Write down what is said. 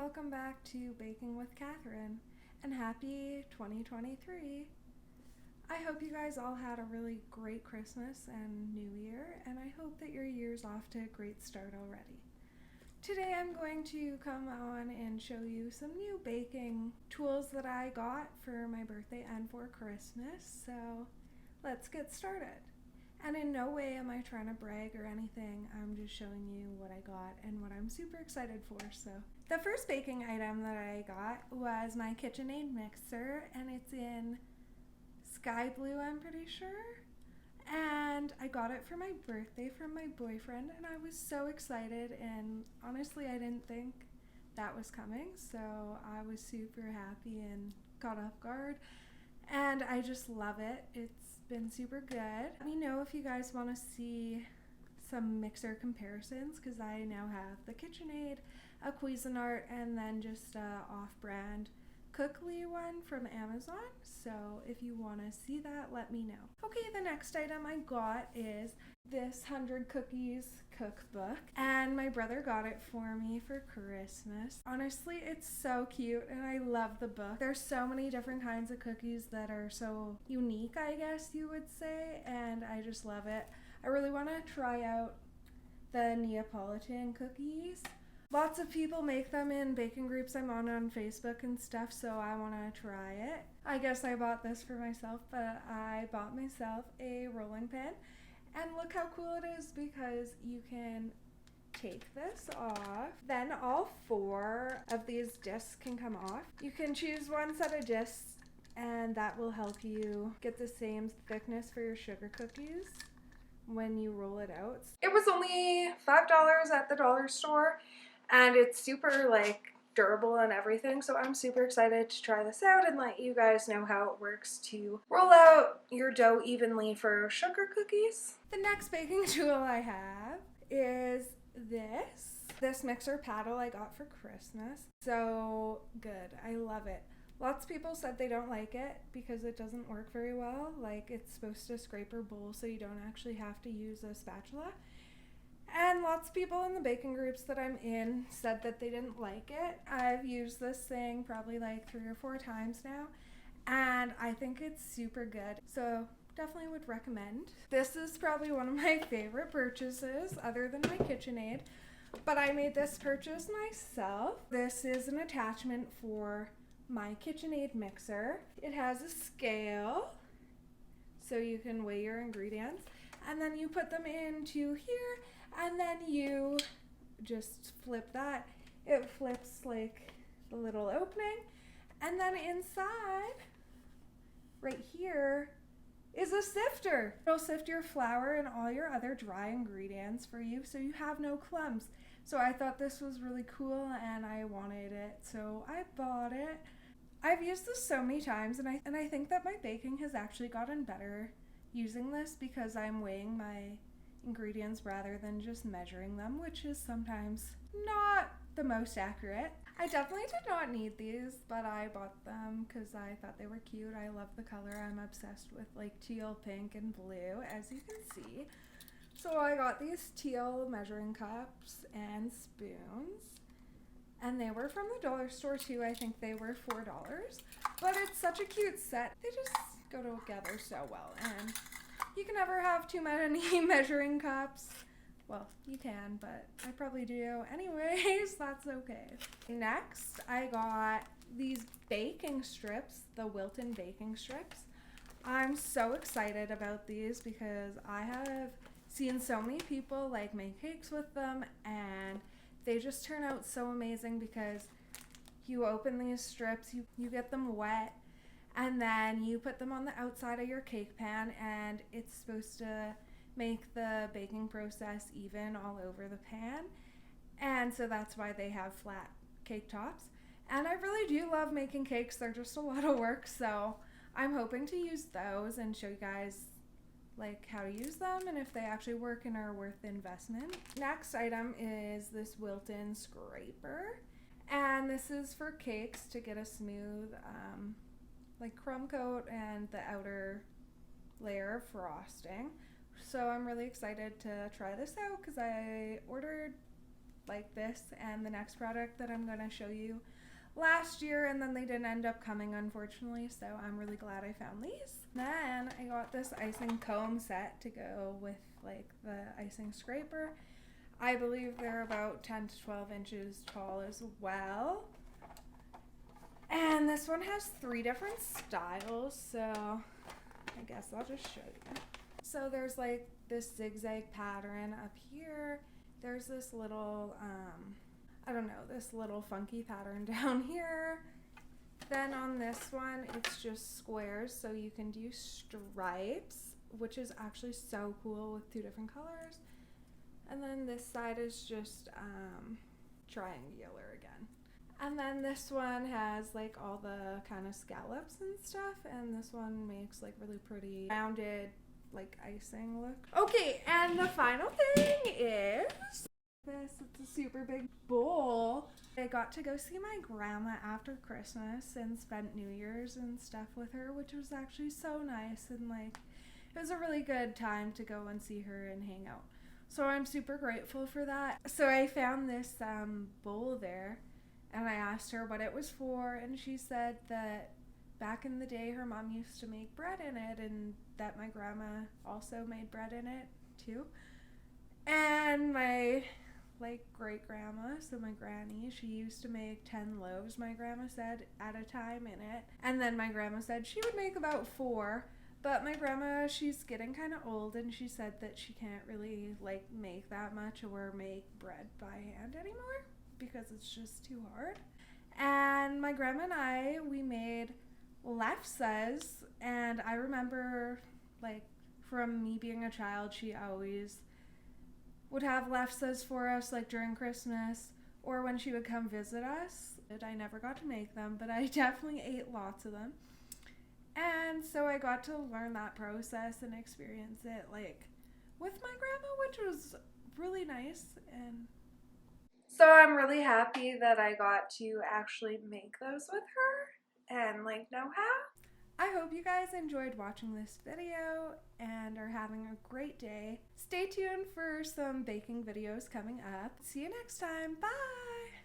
welcome back to Baking with Katherine, and happy 2023. I hope you guys all had a really great Christmas and New Year, and I hope that your year's off to a great start already. Today I'm going to come on and show you some new baking tools that I got for my birthday and for Christmas, so let's get started. And in no way am I trying to brag or anything, I'm just showing you what I got and what I'm super excited for. So the first baking item that I got was my KitchenAid mixer, and it's in sky blue, I'm pretty sure. And I got it for my birthday from my boyfriend, and I was so excited, and honestly I didn't think that was coming, so I was super happy and caught off guard. And I just love it. It's been super good. Let me know if you guys want to see some mixer comparisons, because I now have the KitchenAid, a Cuisinart, and then just a off-brand Cookly one from Amazon. So if you want to see that, let me know. Okay, the next item I got is this 100 Cookies cookbook, and my brother got it for me for Christmas. Honestly, it's so cute and I love the book. There's so many different kinds of cookies that are so unique, I guess you would say, and I just love it. I really want to try out the Neapolitan cookies. Lots of people make them in baking groups I'm on Facebook and stuff, so I want to try it. I guess I bought this for myself, but I bought myself a rolling pin. And look how cool it is, because you can take this off. Then all 4 of these discs can come off. You can choose one set of discs, and that will help you get the same thickness for your sugar cookies when you roll it out. It was only $5 at the dollar store, and it's super durable and everything, so I'm super excited to try this out and let you guys know how it works to roll out your dough evenly for sugar cookies. The next baking tool I have is this mixer paddle I got for Christmas. So good. I love it. Lots of people said they don't like it because it doesn't work very well. It's supposed to scrape your bowl so you don't actually have to use a spatula. And lots of people in the baking groups that I'm in said that they didn't like it. I've used this thing probably 3 or 4 times now, and I think it's super good. So definitely would recommend. This is probably one of my favorite purchases other than my KitchenAid, but I made this purchase myself. This is an attachment for my KitchenAid mixer. It has a scale, so you can weigh your ingredients, and then you put them into here, and then you just flip that. It flips the little opening, and then inside, right here, is a sifter. It'll sift your flour and all your other dry ingredients for you, so you have no clumps. So I thought this was really cool, and I wanted it, so I bought it. I've used this so many times, and I think that my baking has actually gotten better using this, because I'm weighing my ingredients rather than just measuring them, which is sometimes not the most accurate. I definitely did not need these, but I bought them because I thought they were cute. I love the color. I'm obsessed with teal, pink, and blue, as you can see. So I got these teal measuring cups and spoons, and they were from the dollar store too. I think they were $4, but it's such a cute set. They just go together so well, and you can never have too many measuring cups. Well, you can, but I probably do. Anyways, that's okay. Next, I got these baking strips, the Wilton baking strips. I'm so excited about these because I have seen so many people make cakes with them, and they just turn out so amazing because you open these strips, you get them wet, and then you put them on the outside of your cake pan, and it's supposed to make the baking process even all over the pan. And so that's why they have flat cake tops. And I really do love making cakes. They're just a lot of work, so I'm hoping to use those and show you guys how to use them and if they actually work and are worth the investment. Next item is this Wilton scraper, and this is for cakes to get a smooth crumb coat and the outer layer of frosting. So I'm really excited to try this out because I ordered like this and the next product that I'm going to show you last year, and then they didn't end up coming, unfortunately, so I'm really glad I found these. Then I got this icing comb set to go with like the icing scraper. I believe they're about 10 to 12 inches tall as well. And this one has 3 different styles, so I guess I'll just show you. So there's like this zigzag pattern up here. There's this little, I don't know, this little funky pattern down here. Then on this one, it's just squares, so you can do stripes, which is actually so cool with 2 different colors. And then this side is just triangular again. And then this one has like all the kind of scallops and stuff, and this one makes like really pretty rounded like icing look. Okay, and the final thing is this. It's a super big bowl. I got to go see my grandma after Christmas and spent New Year's and stuff with her, which was actually so nice, and like it was a really good time to go and see her and hang out. So I'm super grateful for that. So I found this bowl there, and I asked her what it was for, and she said that back in the day her mom used to make bread in it, and that my grandma also made bread in it too. And my like great grandma, so my granny, she used to make 10 loaves, my grandma said, at a time in it. And then my grandma said she would make about 4. But my grandma, she's getting kind of old, and she said that she can't really like make that much or make bread by hand anymore because it's just too hard. And my grandma and I, we made lefses, and I remember like from me being a child, she always would have lefses for us like during Christmas or when she would come visit us. I never got to make them, but I definitely ate lots of them. And so I got to learn that process and experience it like with my grandma, which was really nice. And so I'm really happy that I got to actually make those with her and like know how. I hope you guys enjoyed watching this video and are having a great day. Stay tuned for some baking videos coming up. See you next time. Bye!